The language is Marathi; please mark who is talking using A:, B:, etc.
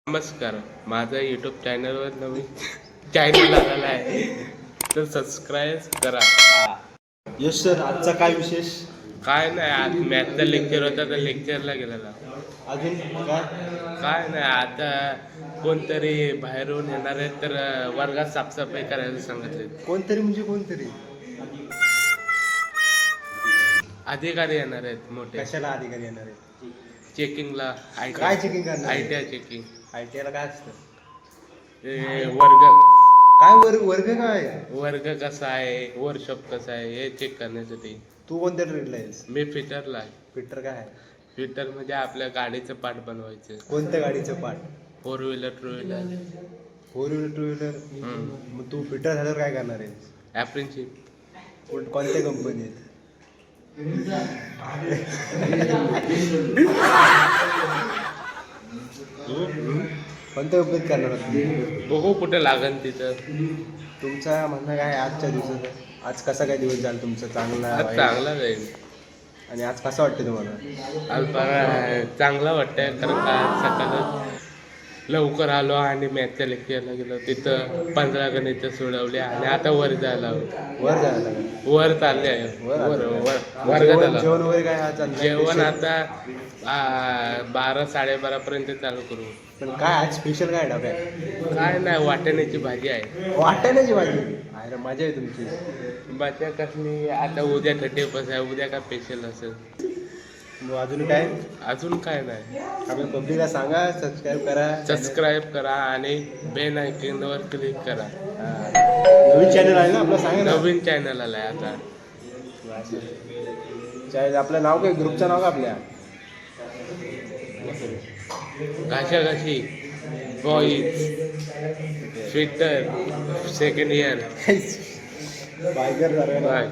A: नमस्कार, माझा यूट्यूब चॅनलवर नवीन चॅनल आलेला आहे, तर सबस्क्राईब करा.
B: यश सर, आजचा काय विशेष?
A: काय नाही, आज मॅथचा लेक्चर होता तर लेक्चरला गेलेला.
B: अजून काय?
A: काय नाही, आता कोणतरी बाहेरून येणार आहे तर वर्गात साफसफाई करायला सांगितले.
B: कोणतरी म्हणजे कोणतरी?
A: अधिकारी येणार आहेत मोठे.
B: कशाला अधिकारी येणार आहे?
A: चेकिंगला.
B: काय चेकिंग करणार?
A: ITI checking.
B: ITI ला काय असतं?
A: वर्ग
B: काय वर्ग काय?
A: वर्ग कसा आहे, वर्कशॉप कसा आहे हे चेक करण्यासाठी.
B: तू कोणत्या ट्रेडला आहेस?
A: मी फिटरला आहे.
B: फिटर काय आहे?
A: फिटर म्हणजे आपल्या गाडीचं पार्ट बनवायचं.
B: कोणत्या गाडीचं part?
A: 4 wheeler 2 wheeler.
B: 4 wheeler 2 wheeler. मग तू फिटर झाल्यावर काय करणार आहेस?
A: ॲप्रेंटिसशिप.
B: कोणत्या कंपनीत? कोणत्या कंपनीत करणार आहात?
A: बघू कुठं लागन तिथं.
B: तुमचा म्हणणं काय आहे आजच्या दिवसाचं? आज कसा काय दिवस झाला तुमचा? चांगला
A: आज
B: वाईट?
A: चांगला जाईल.
B: आणि आज कसं वाटतं तुम्हाला?
A: आज बघा चांगला वाटतंय, कारण का सकाळच लवकर आलो आणि मॅथच्या लेक्चरला गेलो. तिथं 15 गणितं सोडवले आणि आता वर जायला
B: वर जायला
A: वर चालले आहे. वर्गात आलो.
B: जेवण वगैरे काय आज चाललंय?
A: जेवण आता 12 साडेबारा पर्यंत चालू करू.
B: पण काय आज स्पेशल काय डब्यात?
A: काय नाही, वाटाण्याची भाजी आहे.
B: वाटाण्याची भाजी? अरे मजा आहे तुमची.
A: बच्चा कसली आता उद्या 31 आहे, उद्या काय स्पेशल असेल.
B: मग अजून काय?
A: अजून काय नाही.
B: आपल्या पब्लिकला सांगा, सबस्क्राईब करा.
A: सबस्क्राईब करा आणि बेल आयकॉनवर क्लिक करा.
B: नवीन चॅनल आहे ना आपलं, सांगा ना.
A: नवीन चॅनल आलाय आता.
B: आपलं नाव काय? ग्रुपचं नाव का आपल्या?
A: घाशाघाशी boys Twitter 2nd year.
B: Biker.
A: Bye.